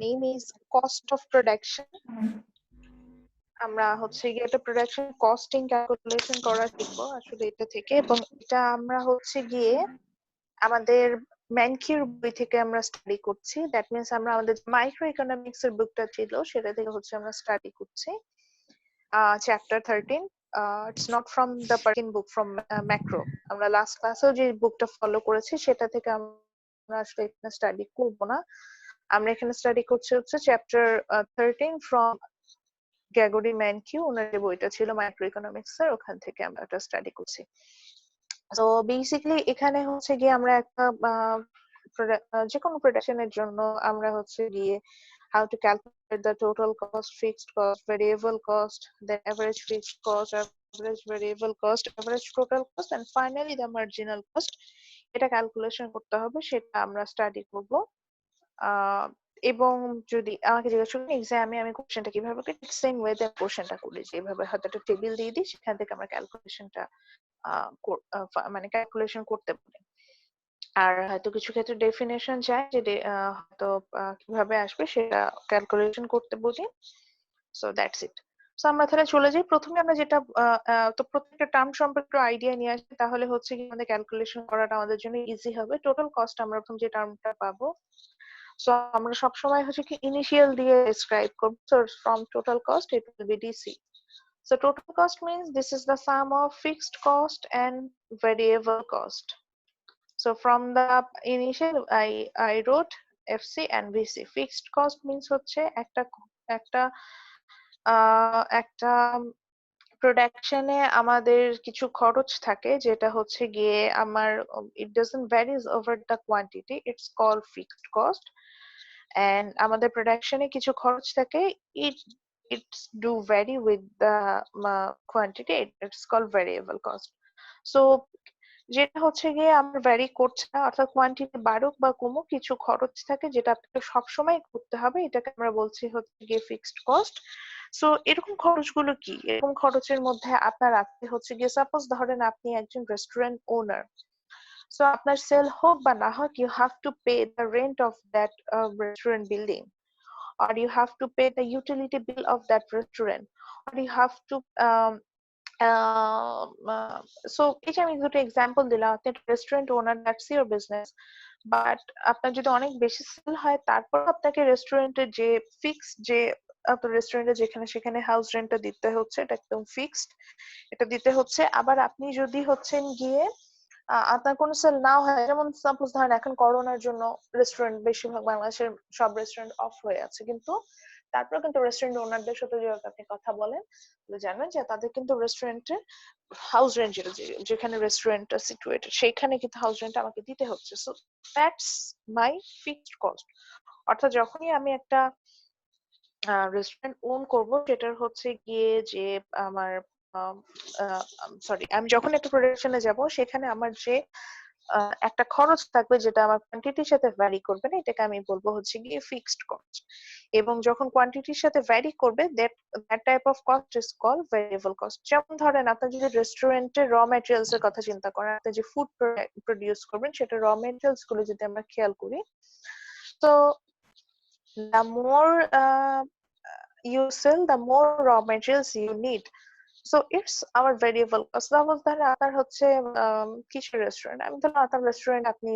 name is cost of production. আমরা হচ্ছে গিয়ে একটা প্রোডাকশন কস্টিং ক্যালকুলেশন করা শিখবো আসলে এটা থেকে, এবং এটা আমরা হচ্ছে গিয়ে আমাদের ম্যানকিউর বই থেকে আমরা স্টাডি করছি। দ্যাট মিন্স আমরা আমাদের মাইক্রো ইকোনমিক্স এর বুকটা ছিল সেটা থেকে হচ্ছে আমরা স্টাডি করছি chapter 13। It's not from the Parkin book, from macro. আমরা লাস্ট ক্লাসেও যে বুকটা ফলো করেছি সেটা থেকে আমরা আসলে এখানে স্টাডি করব না। আমরা এখানে স্টাডি করছি হচ্ছে চ্যাপ্টার 13 ফ্রম গ্রেগরি ম্যানকিউ, ওনার যে বইটা ছিল মাইক্রো ইকোনমিক্স এর, ওখান থেকে আমরা এটা স্টাডি করছি। তো বেসিক্যালি এখানে হচ্ছে গিয়ে আমরা একটা যে কোনো প্রোডাকশনের জন্য আমরা হচ্ছে গিয়ে how to calculate the total cost, fixed cost, variable cost, then average fixed cost, average variable cost, average total cost, and finally the marginal cost. এটা ক্যালকুলেশন করতে হবে, সেটা আমরা স্টাডি করব। এবং যদি আমাকে জিজ্ঞেস করেন এক্সামে আমি কোশ্চেনটা কিভাবে করি, সেম ওয়েতে কোশ্চেনটা করি, যেভাবে হয়তো একটা টেবিল দিয়ে দিই, সেখান থেকে আমরা ক্যালকুলেশনটা মানে ক্যালকুলেশন করতে পারি। আর হয়তো কিছু ক্ষেত্রে ডেফিনেশন চাই যে হয়তো কিভাবে আসবে সেটা ক্যালকুলেশন করতে বলি। So that's it. সো আমরা তাহলে চলে যাই। প্রথমে আমরা যেটা তো প্রত্যেকটা টার্ম সম্পর্কে আইডিয়া নিয়ে আসি, তাহলে হচ্ছে কি আমাদের ক্যালকুলেশন করাটা আমাদের জন্য ইজি হবে। টোটাল কস্ট আমরা প্রথম যে টার্মটা পাবো, সো আমরা সবসময় হচ্ছে কি ইনিশিয়াল দিয়ে ডেসক্রাইব করব। So from total cost it will be DC. So total cost means this is the sum of fixed cost and variable cost. So from the initial I wrote FC and VC. Fixed cost means হচ্ছে একটা একটা প্রোডাকশনে আমাদের কিছু খরচ থাকে, যেটা হচ্ছে গিয়ে আমার it doesn't varies over the quantity, it's called fixed cost. And আমাদের প্রোডাকশনে কিছু খরচ থাকে, it's do vary with the quantity, it's called variable cost. So যেটা হচ্ছে গিয়ে আমার ভ্যারি করছে না, অর্থাৎ কোয়ান্টিটি বাড়ুক বা কমুক, কিছু খরচ থাকে যেটা আপনাকে সবসময় করতে হবে, এটাকে আমরা বলছি হচ্ছে গিয়ে ফিক্সড কস্ট। সো এরকম খরচগুলো কি? এরকম খরচের মধ্যে আপনার রাখতে হচ্ছে গিয়ে, সাপোজ ধরেন আপনি একজন রেস্টুরেন্ট ওনার, সো আপনার সেল হোক বা না হোক, you have to pay the rent of that restaurant building, or you have to pay the utility bill of that restaurant, or you have to so এই যে আমি দুটো এক্সাম্পল দিলাম, আপনি restaurant owner, that's your business. But আপনার যদি অনেক বেশি সেল হয়, তারপর আপনাকে রেস্টুরেন্টের যে ফিক্সড, যে আপনার রেস্টুরেন্টে যেখানে সেখানে হাউস রেন্টটা দিতে হচ্ছে, এটা একদম ফিক্সড, এটা দিতে হচ্ছে। আবার আপনি যদি হচ্ছেন গিয়ে আপনার কোনো সেল নাও হয়, যেমন সাপোজ ধরেন এখন করোনার জন্য রেস্টুরেন্ট বেশিরভাগ বাংলাদেশের সব রেস্টুরেন্ট অফ হয়ে আছে, কিন্তু তারপরে কিন্তু রেস্টুরেন্ট ওনারদের সাথে যদি আপনি কথা বলেন, জানেন যে তাদের কিন্তু রেস্টুরেন্টে হাউস রেন্ট, যেখানে রেস্টুরেন্ট সিচুয়েটেড, সেইখানে কিন্তু হাউস রেন্ট আমাকে দিতে হচ্ছে। So that's my fixed cost. অর্থাৎ যখনই আমি একটা রেস্টুরেন্ট ওন করব, সেটার হচ্ছে গিয়ে যে আমার সরি, আমি যখন একটা প্রোডাকশনে যাব, সেখানে আমার যে একটা খরচ থাকবে, যেটা আমার কোয়ান্টিটির সাথে ভ্যারি করবে না, এটাকে আমি বলবো হচ্ছে গিয়ে ফিক্সড কস্ট। এবং যখন কোয়ান্টিটির সাথে ভ্যারি করবে, that type of cost is called variable cost. যেমন ধরেন আপনি যদি রেস্টুরেন্টের র ম্যাটেরিয়ালস এর কথা চিন্তা করেন, আপনি যে ফুড প্রডিউস করবেন, সেটা র ম্যাটেরিয়ালস গুলো যদি আমরা খেয়াল করি, তো the more you sell, the more raw materials you need. So it's our variable cost. Suppose ধরেন আপনার হচ্ছে কিছু রেস্টুরেন্ট, আমি ধরুন আপনার রেস্টুরেন্ট, আপনি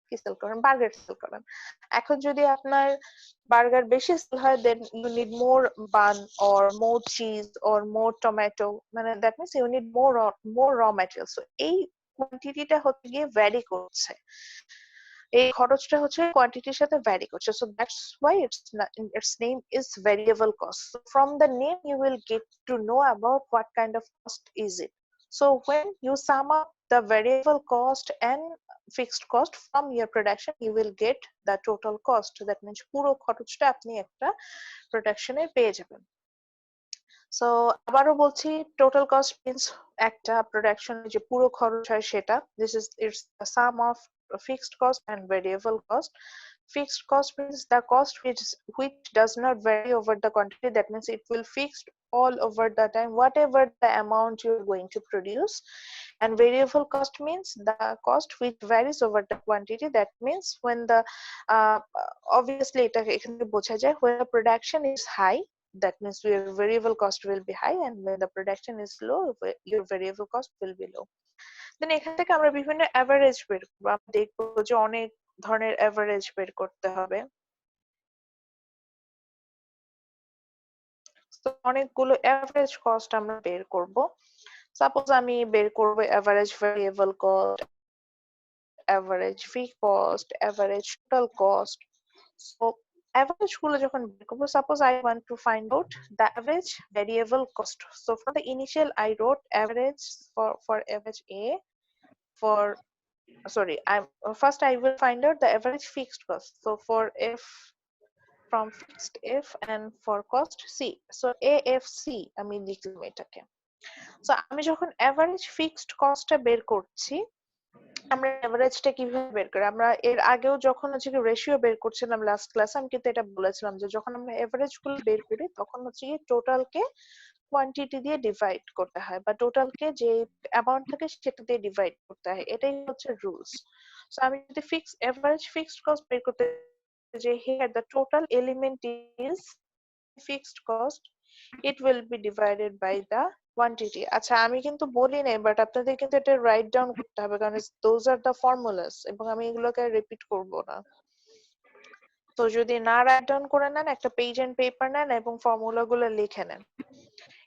কি সেল করেন, বার্গার সেল করেন। এখন যদি আপনার বার্গার বেশি সেল হয়, then you need more bun or more cheese or more tomato, মানে that means you need more raw materials. এই কোয়ান্টিটিটা হচ্ছে গিয়ে ভ্যারি করছে, এই খরচটা হচ্ছে কোয়ান্টিটির সাথে ভ্যারি করছে। So that's why its name is variable cost. So from the name you will get to know about what kind of cost is it. So when you sum up the variable cost and fixed cost from your production, you will get the total cost. That means পুরো খরচটা আপনি একটা প্রোডাকশনে পেয়ে যাবেন। So আবারও বলছি, total cost means একটা প্রোডাকশনে যে পুরো খরচ হয় সেটা, this is it's the sum of fixed cost and variable cost. Fixed cost means the cost which does not vary over the quantity, that means it will fixed all over the time, whatever the amount you're going to produce. And variable cost means the cost which varies over the quantity. That means when the obviously এটা এখান থেকে বোঝা যায় when the production is high, that means your variable cost will be high, and when the production is low, your variable cost will be low. দেন এখান থেকে আমরা বিভিন্ন average বের করবো। আমরা দেখবো যে অনেক ধরনের অ্যাভারেজ বের করতে হবে। তো অনেকগুলো অ্যাভারেজ কস্ট আমরা বের করব। সাপোজ আমি বের করব average variable cost, average fixed cost, average total cost. So average গুলো যখন বের করব, suppose I want to find out the average variable cost. So from the initial I wrote average for average A, for sorry, first I will find out the average fixed cost. So for F, from fixed F, and for cost C. So AFC আমি লিখলাম এটাকে। So আমি যখন average fixed কস্টটা বের করছি, আমরা এভারেজটা কিভাবে বের করি? আমরা এর আগেও যখন হচ্ছে কি রেশিও বের করছিলাম লাস্ট ক্লাসে, আমি কিন্তু এটা বলেছিলাম যে যখন আমরা এভারেজ গুলো বের করি তখন হচ্ছে কি টোটালকে কোয়ান্টিটি দিয়ে ডিভাইড করতে হয়, বা টোটালকে যে অ্যামাউন্ট থাকে সেটা দিয়ে ডিভাইড করতে হয়, এটাই হচ্ছে রুলস। সো আমি যদি এভারেজ ফিক্সড কস্ট বের করতে যে here the total element is fixed cost, it will be divided by the quantity. আচ্ছা আমি কিন্তু বলি নাই, বাট আপনাদের কিন্তু এটা রাইট ডাউন করতে হবে, কারণ those are the formulas, এবং আমি এগুলোকে রিপিট করব না। তো যদি না রাইট ডাউন করে নেন, একটা পেজ এন্ড পেপার নেন এবং ফর্মুলা গুলো লিখে নেন।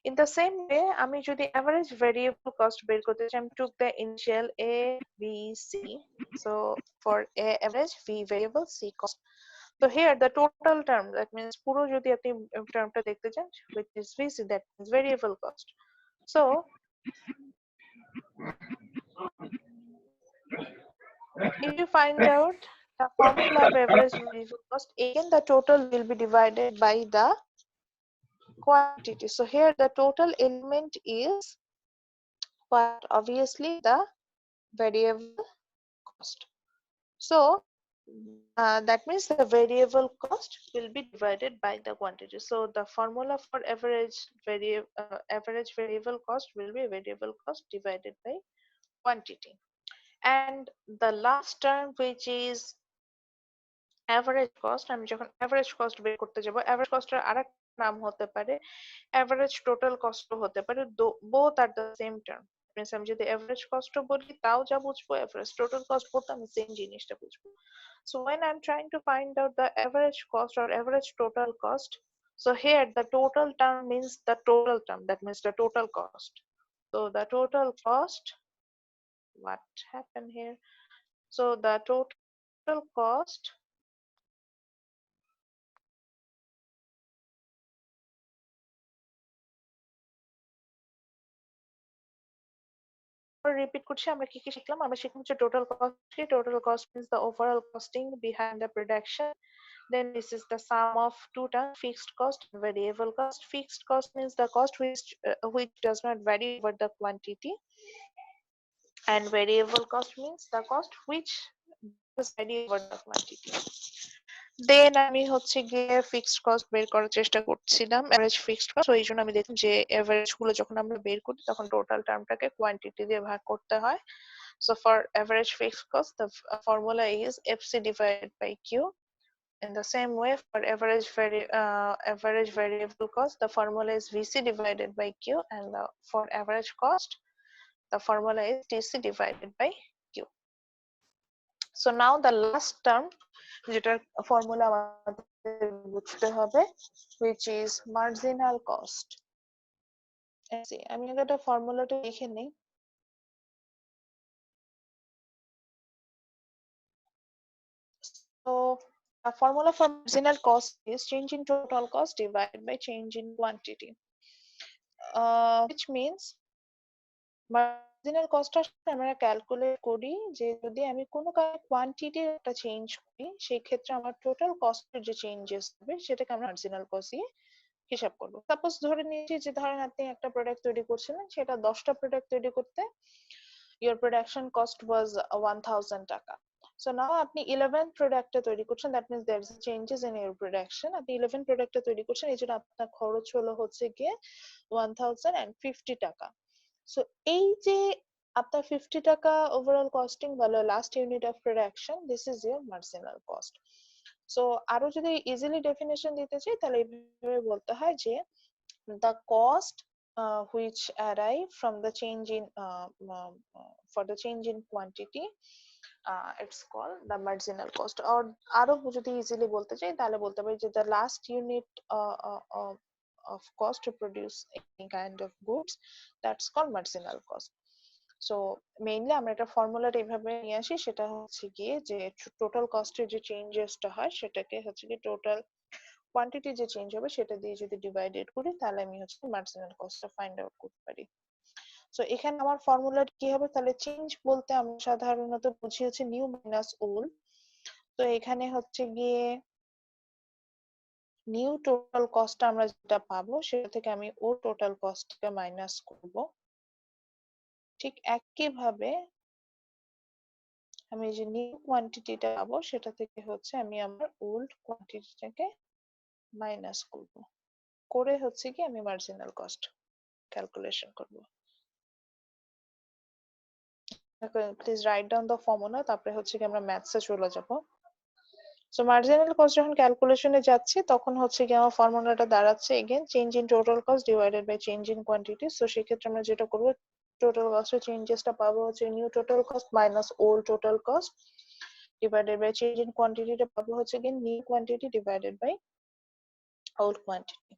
In the same way, আমি যদি average variable cost বের করতে চাই, আমি took the initial A, B, C. So for A average, V variable, C cost. So here the total term, that means পুরো যদি আপনি টার্মটা দেখতে চান, which is VC, that means variable cost. So if you find out the formula of average variable cost, again the total will be divided by the quantity. So here the total element is, but obviously the variable cost. So that means the variable cost will be divided by the quantity. So the formula for average variable cost will be variable cost divided by quantity. And the last term, which is average cost, আমি যখন average cost বের করতে যাব, average cost এর আরেক নাম হতে পারে average total cost ও হতে পারে, both are the same term. Means আমি যদি average cost ও বলি তাও যা বুঝবো, average total cost both আমি সেম জিনিসটা বুঝবো। So when I'm trying to find out the average cost or average total cost, so here the total term means the total term, that means the total cost. So the total cost, what happened here? So the total cost repeat করছি, আমরা কি কি শিখলাম? আমরা শিখলাম হচ্ছে total cost কি? Total cost means the overall costing behind the production. Then this is the sum of two terms, fixed cost and variable cost. Fixed cost means the cost which does not vary over the quantity, and variable cost means the cost which does vary over the quantity. দেন আমি হচ্ছে গিয়ে fixed cost বের করার চেষ্টা করছিলাম, average fixed cost. ওই জন্য আমি দেখলাম যে এভারেজ গুলো যখন আমরা বের করি তখন টোটাল টার্মটাকে কোয়ান্টিটি দিয়ে ভাগ করতে হয়। So for average fixed cost, the formula is FC divided by Q. In the same way, for average variable cost, the formula is VC divided by Q, and for average cost, the formula is TC divided by Q. So now the last term, যেটার formula আমাদের বুঝতে হবে, which is marginal cost. আমি একটা ফর্মুলাটা লিখে নিই। So the formula for marginal cost is change in total cost divided by change in quantity, which means marginal কস্টটা আমরা ক্যালকুলেট করি যে যদি আমি কোনো কোয়ান্টিটির একটা চেঞ্জ করি, সেই ক্ষেত্রে আমার টোটাল কস্টের যে চেঞ্জেস হবে সেটাকে আমরা মার্জিনাল কস্ট দিয়ে হিসাব করব। সাপোজ ধরে নিয়েছি যে ধরেন আপনি একটা প্রোডাক্ট তৈরি করছিলেন, সেটা 10টা প্রোডাক্ট তৈরি করতে your production cost was 1000 টাকা। So now আপনি 11 প্রোডাক্টটা তৈরি করছেন, that means there is changes in your production. আপনি 11 প্রোডাক্টটা তৈরি করছেন, এই জন্য আপনার খরচ হলো হচ্ছে গিয়ে 1050 টাকা। সো এই যে আপনার 50 টাকা ওভারঅল কস্টিং বলো last unit of production, this is your marginal cost. So আরো যদি ইজিলি ডেফিনেশন দিতে চাই তাহলে এইভাবে বলতে হয় যে the cost which arrive from the change in for the change in quantity, it's called the marginal cost, or আরো যদি ইজিলি বলতে চাই তাহলে বলতে পারি যে the last unit of cost to produce any kind of goods, that's called marginal cost. So mainly আমরা একটা ফর্মুলাটা এইভাবে নিয়ে আসি, সেটা হচ্ছে গিয়ে যে টোটাল কস্টের যে চেঞ্জেসটা হয় সেটাকে হচ্ছে কি টোটাল কোয়ান্টিটি যে চেঞ্জ হবে সেটা দিয়ে যদি ডিভাইডেড করি তাহলে আমি হচ্ছে মার্জিনাল কস্টটা ফাইন্ড আউট করতে পারি। সো এখানে আমার ফর্মুলা কি হবে, তাহলে চেঞ্জ বলতে আমরা সাধারণত বুঝি হচ্ছে নিউ মাইনাস ওল্ড। তো এখানে হচ্ছে গিয়ে নিউ টোটাল কস্টটা আমরা যেটা পাবো সেটা থেকে আমি ও টোটাল কস্টকে মাইনাস করব। ঠিক একইভাবে আমি যে নিউ কোয়ান্টিটিটা পাবো সেটা থেকে হচ্ছে আমি আমার ওল্ড কোয়ান্টিটিটাকে মাইনাস করব, করে হচ্ছে কি আমি মার্জিনাল কস্ট ক্যালকুলেশন করব। Please write down the formula, তারপরে হচ্ছে কি আমরা ম্যাথসে চলে যাব। সো মার্জিনাল কস্ট যখন ক্যালকুলেশনে যাচ্ছি তখন হচ্ছে কি আমার ফর্মুলাটা দাঁড়াচ্ছে again change in total cost divided by change in quantity. So সেক্ষেত্রে আমরা যেটা করবো টোটাল কস্টের চেঞ্জেসটা পাবো হচ্ছে new total cost minus old total cost divided by change in কোয়ান্টিটিটা পাবো হচ্ছে কি new quantity divided by old quantity.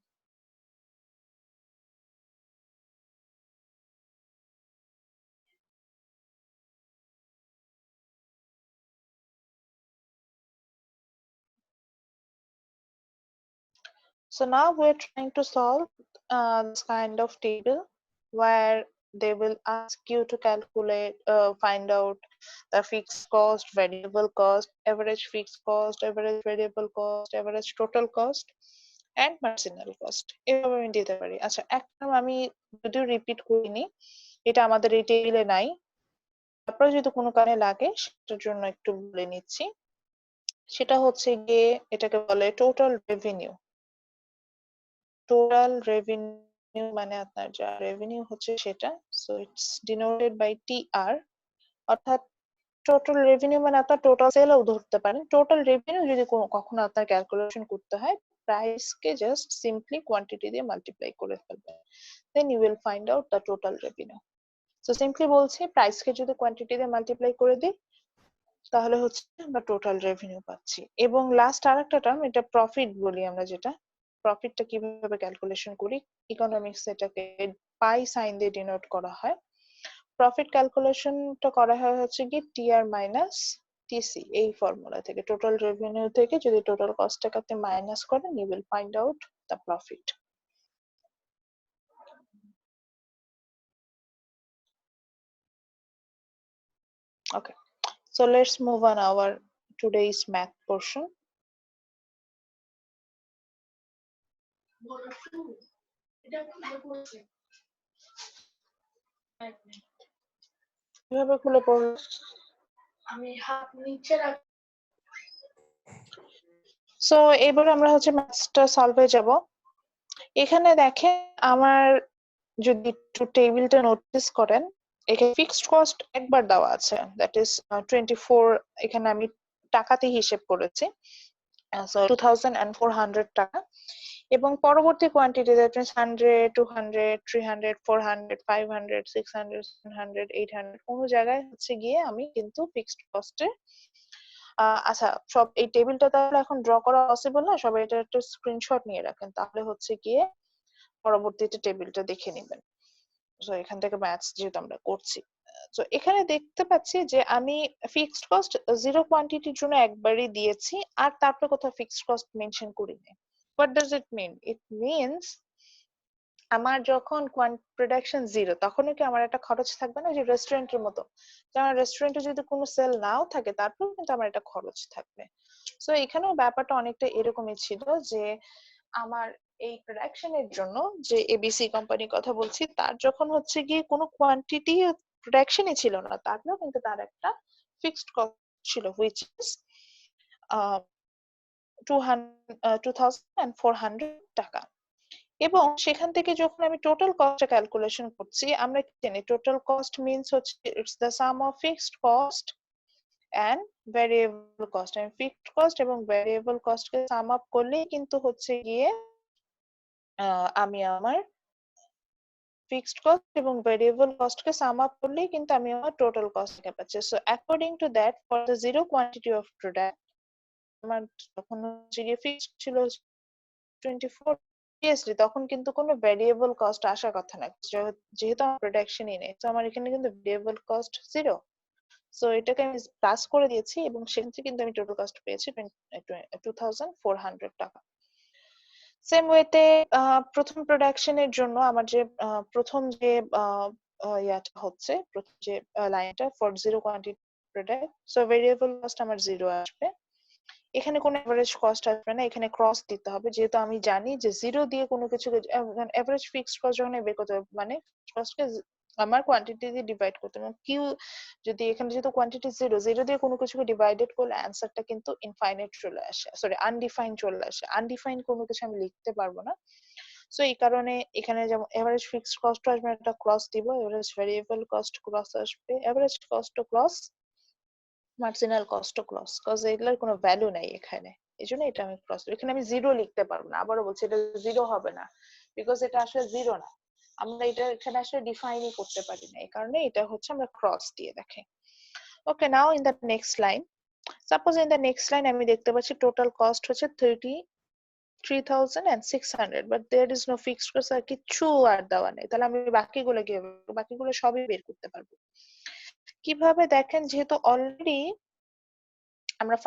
So now we're trying to solve this kind of table where they will ask you to calculate, find out the fixed cost, variable cost, average fixed cost, average variable cost, average total cost, and marginal cost. এভাবে আমি দিতে পারি। আচ্ছা, একটা আমি যদিও repeat করিনি, এটা আমাদের এই টেবিলে নাই, তারপরে যদি কোনো কারণে লাগে সেটার জন্য একটু বলে নিচ্ছি। সেটা হচ্ছে গিয়ে এটাকে বলে টোটাল রেভিনিউ। টোটাল রেভিনিউ মানে আপনার যা রেভিনিউ হচ্ছে সেটা, so it's denoted by TR, অর্থাৎ টোটাল রেভিনিউ মানে আপনার টোটাল সেলও ধরতে পারেন। টোটাল রেভিনিউ যদি কখনো আপনার ক্যালকুলেশন করতে হয় প্রাইস কে জাস্ট সিম্পলি কোয়ান্টিটি দিয়ে মাল্টিপ্লাই করে ফেলবেন, then you will find out the total revenue. So simply বলছি প্রাইস কে যদি কোয়ান্টিটি দিয়ে মাল্টিপ্লাই করে দিই তাহলে হচ্ছে আমরা টোটাল রেভিনিউ পাচ্ছি। এবং লাস্ট আরেকটা টার্ম, এটা প্রফিট বলি আমরা, যেটা প্রফিটটা কিভাবে ক্যালকুলেশন করি, ইকোনমিক্স এটাকে পাই সাইন দিয়ে ডিনোট করা হয়। প্রফিট ক্যালকুলেশনটা করা হয় হচ্ছে কি টিআর মাইনাস টিসি, এই ফর্মুলা থেকে টোটাল রেভিনিউ থেকে যদি টোটাল কস্টটাকে আপনি মাইনাস করেন you will find out the profit. Okay, so let's move on our today's math portion. কিভাবে খুলে পড়বো? আমি হাত নিচে রাখ। সো এবার আমরা হচ্ছে ম্যাথসটা সলভে যাব। এখানে দেখেন আমার যদি একটু টেবিলটা নোটিস করেন, এখানে ফিক্সড কস্ট একবার দেওয়া আছে, দ্যাট ইজ 24, এখানে আমি টাকাতে হিসেব করেছি, সো 2400 টাকা। এবং পরবর্তী কোয়ান্টিটি দ্যাট মিন্স 100, 200, 300, 400, 500, 600, 700, 800 কোন জায়গায় হচ্ছে গিয়ে আমি কিন্তু ফিক্সড কস্টে আচ্ছা সব এই টেবিলটা তাহলে এখন ড্র করা পসিবল না, সবাই এটা একটা স্ক্রিনশট নিয়ে রাখেন, তাহলে হচ্ছে গিয়ে পরবর্তীতে টেবিলটা দেখে নেবেন। সো এখান থেকে ম্যাথস যেহেতু আমরা করছি, তো এখানে দেখতে পাচ্ছি যে আমি ফিক্সড কস্ট জিরো কোয়ান্টিটির জন্য একবারই দিয়েছি, আর তারপরে কোথাও ফিক্সড কস্ট মেনশন করিনি। What does it mean? It means আমার যখন প্রোডাকশন জিরো তখনও কি আমার একটা খরচ থাকবে না, যে রেস্টুরেন্টের মতো, যে আমার রেস্টুরেন্টে যদি কোনো সেল নাও থাকে তারপর কিন্তু আমার একটা খরচ থাকবে। সো এখানেও ব্যাপারটা অনেকটা এরকমই ছিল যে আমার এই প্রোডাকশনের জন্য, যে এবিসি কোম্পানির কথা বলছি, তার যখন হচ্ছে গিয়ে কোনো কোয়ান্টিটি প্রোডাকশনই ছিল না, তারপরেও কিন্তু তার একটা ফিক্সড কস্ট ছিল হুইচ ইজ 2400 টাকা। এবং সেখান থেকে যখন আমি টোটাল কস্টটা ক্যালকুলেশন করছি, আমরা কি জানি টোটাল কস্ট মিন্স হচ্ছে it's the sum of fixed cost and variable cost. আমি ফিক্সড কস্ট এবং ভ্যারিয়েবল কস্টকে সাম আপ করলেই কিন্তু হচ্ছে গিয়ে আমি আমার ফিক্সড কস্ট এবং ভ্যারিয়েবল কস্টকে সাম আপ করলেই কিন্তু আমি আমার টোটাল কস্ট থেকে পাচ্ছি। So according to that, for the zero quantity of product, আমার যখন হচ্ছে গিয়ে ফিক্সড ছিল 24, অবভিয়াসলি তখন কিন্তু কোনো ভ্যারিয়েবল কস্ট আসার কথা না, যেহেতু আমার প্রোডাকশনই নেই। তো আমার এখানে কিন্তু ভ্যারিয়েবল কস্ট 0। সো এটাকে আমি প্লাস করে দিয়েছি এবং সেখান থেকে কিন্তু আমি টোটাল কস্ট পেয়েছি 2400 টাকা। সেম ওয়েতে প্রথম প্রোডাকশনের জন্য আমার যে প্রথম যে ইয়াটা হচ্ছে, প্রথম যে লাইনটা for zero quantity product, so variable cost আমার 0 আসবে। এখানে কোনো এভারেজ কস্ট আসবে না, এখানে ক্রস দিতে হবে, যেহেতু আমি জানি যে 0 দিয়ে কোনো কিছু এভারেজ ফিক্সড কস্ট যখন বের করতে হবে, মানে কস্টকে আমার কোয়ান্টিটি দিয়ে ডিভাইড করতে হবে। কিউ যদি এখানে যেহেতু কোয়ান্টিটি 0, 0 দিয়ে কোনো কিছুকে ডিভাইডেড করলে অ্যান্সারটা কিন্তু ইনফাইনাইট চলে আসে, সরি আনডিফাইন চলে আসে। আনডিফাইন কোনো কিছু আমি লিখতে পারবো না। সো এই কারণে এখানে যেমন এভারেজ ফিক্সড কস্ট আসবে, একটা ক্রস দিব, এভারেজ ভেরিয়েবল কস্ট ক্রস আসবে, average cost cross, marginal cost cross, cause এগুলোর কোনো ভ্যালু নাই এখানে, এই জন্য এটা আমি ক্রস। এখানে আমি 0 লিখতে পারবো না, আবারও বলছি এটা 0 হবে না, বিকজ এটা আসলে 0 না। আমরা এটা এখানে আসলে ডিফাইনই করতে পারি না, এই কারণে এটা হচ্ছে আমরা ক্রস দিয়ে দেখি। Okay, now in the next line, suppose in the next line আমি দেখতে পাচ্ছি টোটাল কস্ট হচ্ছে 33,600, but there is no fixed cost, আর কিচ্ছু আর দেওয়া নেই। তাহলে আমি বাকিগুলো কিভাবে, বাকিগুলো সবই বের করতে পারবো কিভাবে? দেখেন, যেহেতু অলরেডি আমরা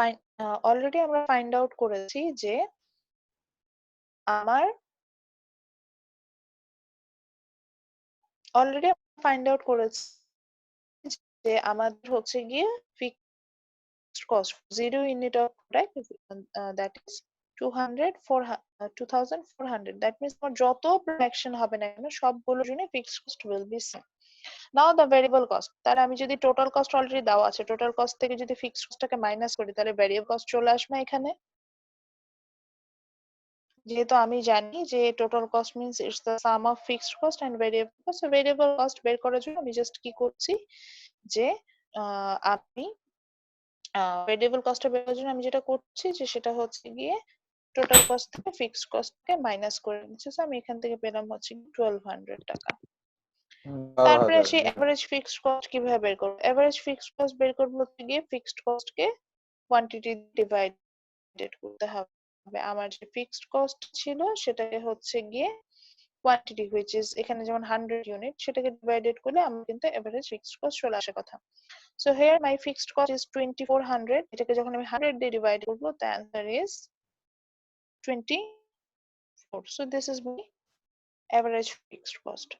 ফাইন্ড আউট করেছি যে আমার অলরেডি ফাইন্ড আউট করেছি যে আমাদের হচ্ছে গিয়ে fixed cost 0 unit of product, that is 2400, that means আমার যত প্রোডাকশন হবে না কেন সবগুলোর জন্য fixed cost will be same. Now the variable cost, তাহলে আমি যদি টোটাল কস্ট অলরেডি দেওয়া আছে, টোটাল কস্ট থেকে যদি ফিক্সড কস্টটাকে মাইনাস করি, তাহলে ভেরিয়েবল কস্ট চলে আসবে এখানে। যেহেতু আমি জানি যে total cost means it's the sum of fixed cost and variable cost, variable cost বের করার জন্য আমি জাস্ট কি করছি যে আমি ভেরিয়েবল কস্টটা বের করার জন্য আমি যেটা করছি যে সেটা হচ্ছে গিয়ে টোটাল কস্ট থেকে ফিক্সড কস্টকে মাইনাস করে নিচ্ছি। আমি এখান থেকে পেলাম হচ্ছে 1200 টাকা। তারপরে 12,000 সেই এভারেজ ফিক্সড কস্ট কিভাবে বের করবো? এভারেজ ফিক্সড কস্ট বের করবো হচ্ছে গিয়ে ফিক্সড কস্টকে কোয়ান্টিটি ডিভাইডেড করতে হবে। আমার যে ফিক্সড কস্ট ছিল সেটাকে হচ্ছে গিয়ে কোয়ান্টিটি, হুইচ ইজ এখানে যেমন 100 ইউনিট, সেটাকে ডিভাইডেড করলে আমার কিন্তু এভারেজ ফিক্সড কস্ট চলে আসার কথা। So here my fixed cost is 2400, এটাকে যখন আমি 100 দিয়ে ডিভাইড করবো, the answer is 24. So this is my average fixed cost.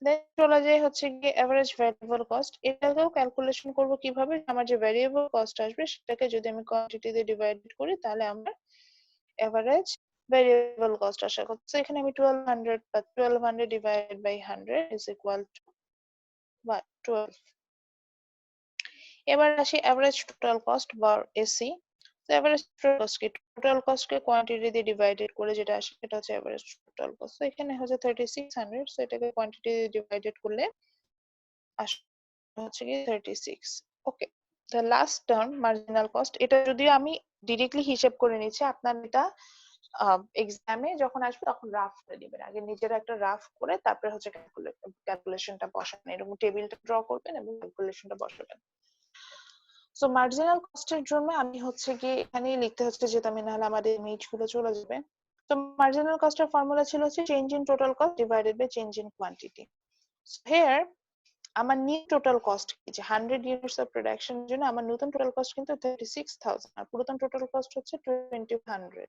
দেন চলে যায় হচ্ছে গিয়ে এভারেজ ভ্যারিয়েবল কস্ট। এটাকেও ক্যালকুলেশন করব কিভাবে? আমার যে ভ্যারিয়েবল কস্ট আসবে সেটাকে যদি আমি কোয়ান্টিটি দিয়ে ডিভাইড করি, তাহলে আমার এভারেজ ভ্যারিয়েবল কস্ট আসার কথা। So এখানে আমি 1200, বা 1200 divided by 100 is equal to 12। এবার আসি এভারেজ টোটাল কস্ট বা এসি। তো এভারেজ টোটাল কস্ট কি? টোটাল কস্ট কে কোয়ান্টিটি দিয়ে ডিভাইডেড করে যেটা আসে সেটা হচ্ছে এভারেজ টোটাল কস্ট। তো এখানে হচ্ছে 3600, সো এটাকে কোয়ান্টিটি দিয়ে ডিভাইডেড করলে হচ্ছে কি 36। Okay, the last term marginal cost, এটা যদিও আমি ডিরেক্টলি হিসেব করে নিচ্ছি, আপনার এটা এক্সামে যখন আসবে তখন রাফ করে দিবেন, আগে নিজেরা একটা রাফ করে তারপরে হচ্ছে ক্যালকুলেশনটা বসাবেন, এরকম টেবিলটা ড্র করবেন এবং ক্যালকুলেশনটা বসাবেন। সো মার্জিনাল কস্টের জন্য আমি হচ্ছে গিয়ে এখানেই লিখতে হচ্ছে, যেহেতু আমি নাহলে আমাদের ইমেজ গুলো চলে যাবে। তো মার্জিনাল কস্টের ফর্মুলা ছিল হচ্ছে change in total cost divided by change in quantity. Here আমার নিউ টোটাল কস্ট কি, যে 100 ইউনিটস অফ প্রোডাকশন এর জন্য আমার নতুন টোটাল কস্ট কিন্তু 36,000, আর পুরাতন টোটাল কস্ট হচ্ছে 2000।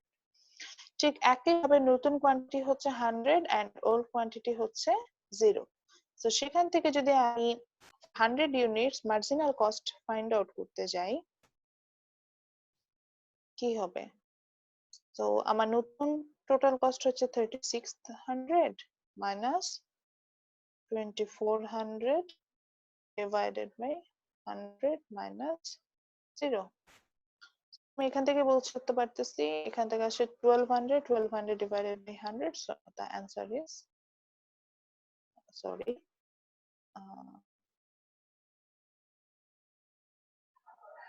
ঠিক একইভাবে নতুন কোয়ান্টিটি হচ্ছে 100 এন্ড ওল্ড কোয়ান্টিটি হচ্ছে 0। তো সেখান থেকে যদি আমি 100 units marginal cost find out করতে যাই, কি হবে? তো আমার নতুন টোটাল কস্ট হচ্ছে 3600 মাইনাস 2400 divided by 100 minus 0. আমি এখান থেকে বলতে পারতেছি, এখান থেকে আসে 1200 divided by 100, so the answer is, sorry,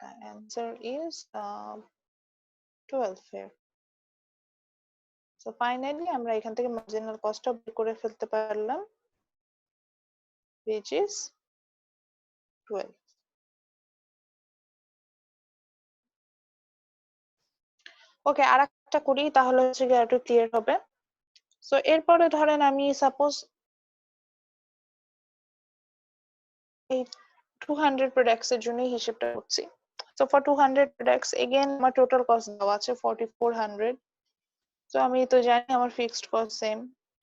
the answer is 12 here. So finally আমরা এখান থেকে marginal cost বের করে ফেলতে পারলাম, which is 12. ওকে, আরেকটা করি, তাহলে হচ্ছে গিয়ে একটু ক্লিয়ার হবে। সো এরপরে ধরেন আমি সাপোজ এই 200 প্রোডাক্টস এর জন্য হিসেবটা করছি। সো ফর 200 প্রোডাক্টস এগেইন আমার টোটাল কস্ট দেওয়া আছে 4400। সো আমি তো জানি আমার ফিক্সড কস্ট সেম,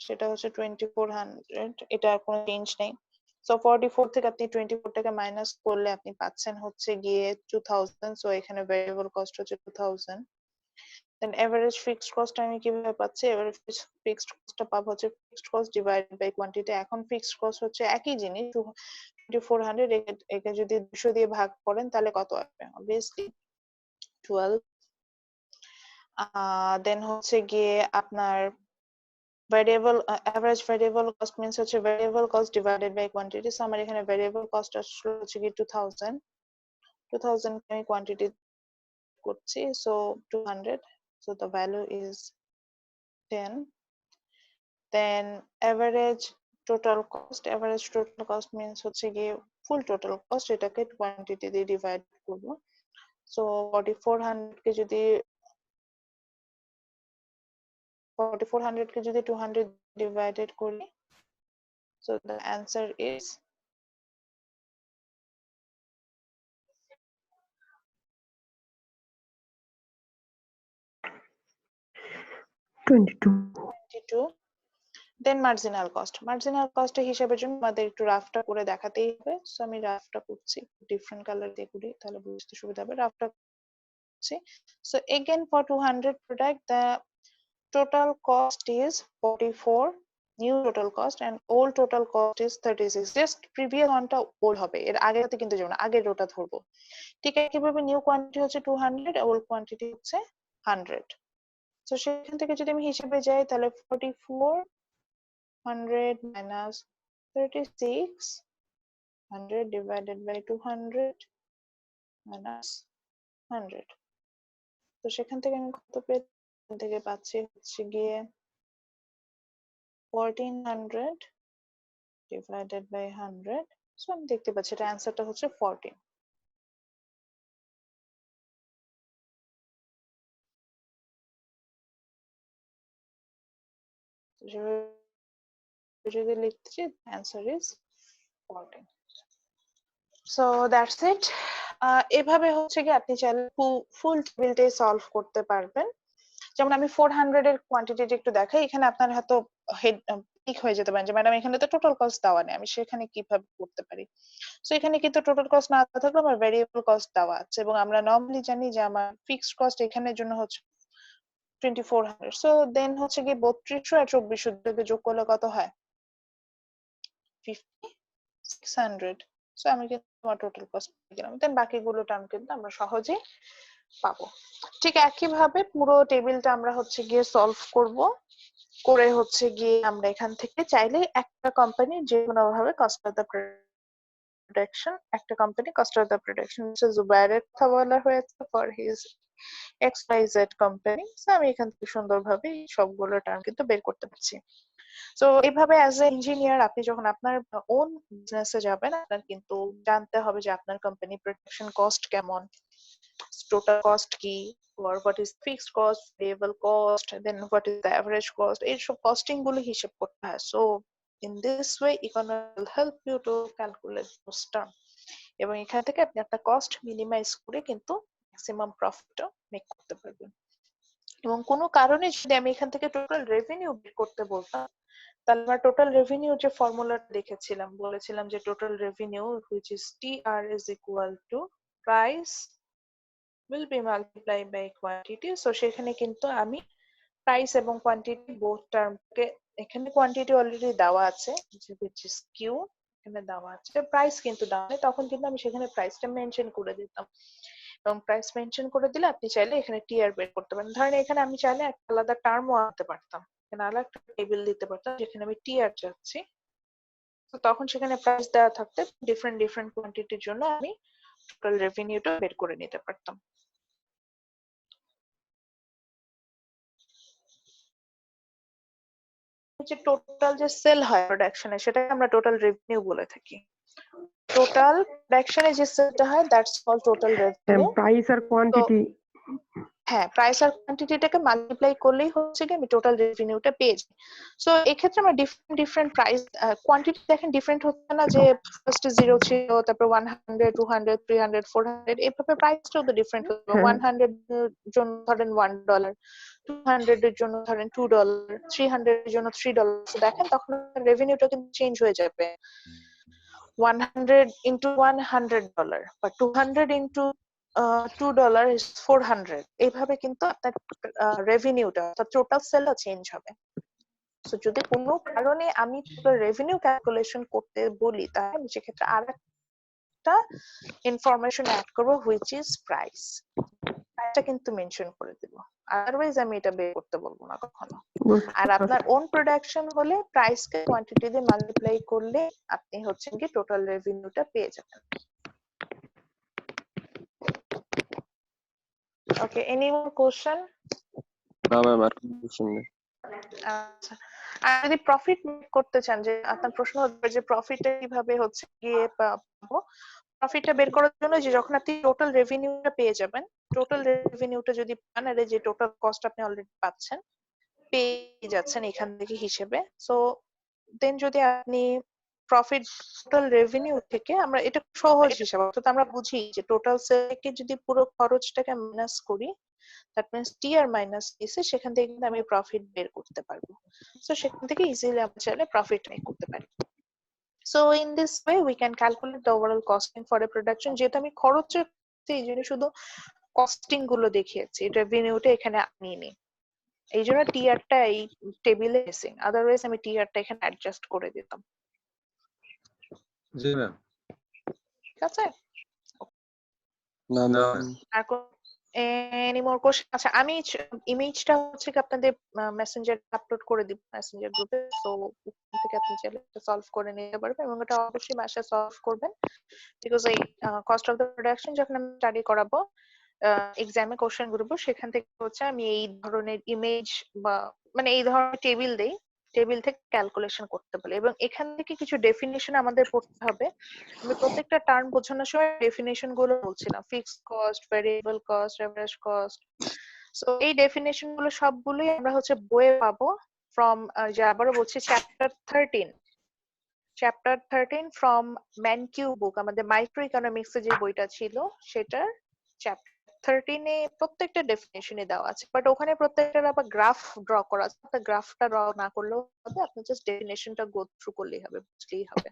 সেটা হচ্ছে 2400, এটা কোনো চেঞ্জ নেই। সো 44 থেকে আপনি 24 টাকা মাইনাস করলে আপনি পাচ্ছেন হচ্ছে গিয়ে 2000। সো এখানে ভেরিয়েবল কস্ট হচ্ছে 2000। দেন এভারেজ ফিক্সড কস্ট আমি কিভাবে পাচ্ছি? এভারেজ ফিক্সড কস্টটা পাবো হচ্ছে fixed cost divided by quantity. এখন ফিক্সড কস্ট হচ্ছে একই জিনিস, 2400, একে যদি 200 দিয়ে ভাগ করেন তাহলে কত আসবে? অবভিয়াসলি 12। দেন হচ্ছে গিয়ে আপনার variable average variable cost means হচ্ছে variable cost divided by quantity. So আমার এখানে ভেরিয়েবল কস্ট আসলে হচ্ছে কি 2000। 2000 কে আমি কোয়ান্টিটি করছি, so 200, so the value is 10। Then average total cost means হচ্ছে গিয়ে ফুল টোটাল কস্ট, এটাকে কোয়ান্টিটি দিয়ে ডিভাইড করব। সো 4400 কে যদি 200 ডিভাইডেড করি, so the answer is 22। Then marginal cost হিসাবের জন্য আমাদের একটু রাফটা করে দেখাতেই হবে। সো আমি রাফটা করছি, ডিফারেন্ট কালার দিয়ে করি তাহলে বুঝতে সুবিধা হবে। রাফটা করছি। So again for 200 product the total cost is 44, new total cost, and old total cost is 36. just previous ওয়ানটা ওল্ড হবে, এর আগেরটা কিন্তু যাবো না, আগের রোটা ধরবো। ঠিক আছে, কিভাবে? নিউ কোয়ান্টিটি হচ্ছে 200, ওল্ড কোয়ান্টিটি হচ্ছে 100। তো সেখান থেকে যদি আমি হিসেবে যাই তাহলে 4400 minus 36, 100 divided by 200 minus 100। তো সেখান থেকে আমি কত পেয়ে, এখান থেকে পাচ্ছি হচ্ছে গিয়ে 1400 divided by 100। সো আমি দেখতে পাচ্ছি এটা অ্যান্সারটা হচ্ছে 14। যদি লিখছি answer is 14। So that's it. এভাবে হচ্ছে কি আপনি চাইলে ফুল টেবিলটাই সলভ করতে পারবেন। যেমন আমি 400 এর কোয়ান্টিটিটা একটু দেখাই, এখানে আপনার হয়তো হেড ঠিক হয়ে যেতে পারেন যে ম্যাডাম এখানে তো টোটাল কস্ট দেওয়া নেই, আমি সেখানে কিভাবে করতে পারি? সো এখানে কিন্তু টোটাল কস্ট না থাকলে আমার ভেরিয়েবল কস্ট দেওয়া আছে, এবং আমরা নর্মালি জানি যে আমার ফিক্সড কস্ট এখানের জন্য হচ্ছে 2400। সো দেন হচ্ছে কি 3200 আর 2400 যোগ করলে কত হয়? 5600। সো আমি কিন্তু আমার টোটাল কস্ট পেয়ে গেলাম। দেন বাকিগুলো টার্ম কিন্তু আমরা সহজেই পাবো। ঠিক একইভাবে পুরো টেবিলটা আমরা হচ্ছে গিয়ে সলভ করব, করে হচ্ছে গিয়ে আমরা এখান থেকে চাইলে একটা কোম্পানি যে কোনো ভাবে কস্ট অফ দ্য প্রোডাকশন, একটা company cost of the production জুবাইরের কথা বলা হয়েছে for his XYZ company. So আমি এখান থেকে সুন্দরভাবে সবগুলো টার্ম কিন্তু বের করতে পারছি। তো এইভাবে অ্যাজ এ ইঞ্জিনিয়ার আপনি যখন আপনার ওন বিজনেসে যাবেন, আপনার কিন্তু জানতে হবে যে আপনার কোম্পানি প্রোডাকশন কস্ট কেমন, টোটাল কস্ট কি, or what is fixed cost, variable cost, then what is the average cost, এইসব কস্টিং গুলো হিসেব করতে হয়। So in this way economics will help you to calculate those terms, এবং এখান থেকে আপনি একটা কস্ট মিনিমাইজ করে কিন্তু ম্যাক্সিমাম প্রফিটও মেক করতে পারবেন। এবং কোনো কারণে যদি আমি এখান থেকে টোটাল রেভিনিউ বের করতে বলতাম, তাহলে আমরা টোটাল রেভিনিউ যে ফর্মুলাটা দেখেছিলাম, বলেছিলাম যে total revenue which is TR is equal to price will be multiplied by quantity। So সেখানে কিন্তু আমি প্রাইস এবং কোয়ান্টিটি বোথ টার্মকে, এখানে কোয়ান্টিটি অলরেডি দেওয়া আছে which is Q, এখানে দেওয়া আছে প্রাইস কিন্তু দেওয়া নেই, তখন কিন্তু আমি সেখানে প্রাইসটা মেনশন করে দিতাম। এবং প্রাইস মেনশন করে দিলে আপনি চাইলে এখানে টিআর বের করতে পারেন। ধরেন এখানে আমি চাইলে একটা আলাদা টার্মও আনতে পারতাম, এখানে আলাদা একটা টেবিল দিতে পারতাম যেখানে আমি টিআর চাচ্ছি। তো তখন সেখানে প্রাইস দেওয়া থাকতে ডিফারেন্ট ডিফারেন্ট কোয়ান্টিটির জন্য আমি টোটাল রেভিনিউটা বের করে নিতে পারতাম। যে টোটাল যে সেল হয় প্রোডাকশনে সেটাকে আমরা টোটাল রেভিনিউ বলে থাকি। টোটাল প্রোডাকশনে যে সেলটা হয় that's call total revenue. Price আর কোয়ান্টিটি, হ্যাঁ, প্রাইস আর কোয়ান্টিটিটাকে মাল্টিপ্লাই করলেই হচ্ছে কি আমি টোটাল রেভিনিউটা পেয়ে যাই। সো এক্ষেত্রে আমরা ডিফারেন্ট ডিফারেন্ট প্রাইস কোয়ান্টিটি দেখেন ডিফারেন্ট হচ্ছে না, যে ফার্স্টে 0 ছিল, তারপর 100 200 300 400 এভাবে প্রাইসটাও তো ডিফারেন্ট হবে। 100 এর জন্য ধরেন $1, 200 এর জন্য ধরেন $2, 300 এর জন্য $3। তো দেখেন তখন রেভিনিউটা কিন্তু চেঞ্জ হয়ে যাবে। 100 into $100 বা 200 into $2 is 400, এইভাবে কিন্তু আপনার রেভিনিউটা অর্থাৎ টোটাল সেলটা চেঞ্জ হবে। সো যদি কোনো কারণে আমি টোটাল রেভিনিউ ক্যালকুলেশন করতে বলি তাহলে আমি সেক্ষেত্রে আর একটা ইনফরমেশন অ্যাড করবো হুইচ ইজ প্রাইস। প্রাইসটা কিন্তু মেনশন করে দিব, আদারওয়াইজ আমি এটা বের করতে বলবো না কখনো। আর আপনার ওন প্রোডাকশন হলে প্রাইসকে কোয়ান্টিটি দিয়ে মাল্টিপ্লাই করলে আপনি হচ্ছে কি টোটাল রেভিনিউটা পেয়ে যাবেন। ওকে, এনি মোর কোশ্চেন? না ম্যাম, আর কোনো কোশ্চেন নেই। আচ্ছা, আর যদি প্রফিট মেক করতে চান, যে আপনার প্রশ্ন হচ্ছে যে প্রফিটটা কিভাবে হচ্ছে গিয়ে পাবো, প্রফিটটা বের করার জন্য যে যখন আপনি টোটাল রেভিনিউটা পেয়ে যাবেন, টোটাল রেভিনিউটা যদি পান, আর যে টোটাল কস্ট আপনি অলরেডি পাচ্ছেন পেয়ে যাচ্ছেন এখান থেকে হিসেবে, সো দেন যদি আপনি প্রফিট টোটাল রেভিনিউ থেকে, আমরা এটা সহজ হিসাব অর্থাৎ আমরা বুঝি যে টোটাল সেল থেকে যদি পুরো খরচটাকে মাইনাস করি, that means T R minus দিছে, সেখান থেকে কিন্তু আমি প্রফিট বের করতে পারবো। সো সেখান থেকে ইজিলি আমরা চাইলে প্রফিট মেক করতে পারি। So in this way we can calculate the overall costing for a production. যেহেতু আমি খরচের এই জন্য শুধু কস্টিং গুলো দেখিয়েছি, রেভিনিউটা এখানে আনিনি, এই জন্য টিআরটা এই টেবিলে মিসিং, আদারওয়াইজ আমি টিআরটা এখানে অ্যাডজাস্ট করে দিতাম। জি ম্যাম। ঠিক আছে, না না আর এনি মোর কোশ্চেন? আচ্ছা, আমি ইমেজটা হচ্ছে কি আপনাদের মেসেঞ্জার আপলোড করে দিব মেসেঞ্জার গ্রুপে, সো ওখান থেকে আপনি চাইলে সলভ করে নিতে পারবেন এবং এটা অবশ্যই বাসায় সলভ করবেন, বিকজ এই কস্ট অফ দ্য প্রোডাকশন যখন আমি স্টাডি করাবো এক্সামে কোশ্চেন করবো, সেখান থেকে হচ্ছে আমি এই ধরনের ইমেজ বা মানে এই ধরনের টেবিল দেই, টেবিল থেকে ক্যালকুলেশন করতে বলে, এবং এখান থেকে কিছু ডেফিনিশন আমাদের পড়তে হবে। আমি প্রত্যেকটা টার্ম বোঝানোর সময় ডেফিনিশন গুলো বলছিলাম, fixed cost, variable cost, average cost. So এই ডেফিনিশন গুলো সবগুলোই আমরা হচ্ছে বইয়ে পাবো ফ্রম, যে আবারও বলছি, চ্যাপ্টার 13 ফ্রম ম্যানকিউ বুক, আমাদের মাইক্রো ইকোনমিক্স এর যে বইটা ছিল সেটার চ্যাপ্টার 13 এ প্রত্যেকটা ডেফিনেশনে দেওয়া আছে, বাট ওখানে প্রত্যেকটার আবার গ্রাফ ড্র করা আছে। আপনার গ্রাফটা ড্র না করলেও হবে, আপনি জাস্ট ডেফিনেশনটা গো থ্রু করলেই হবে, বুঝলেই হবে।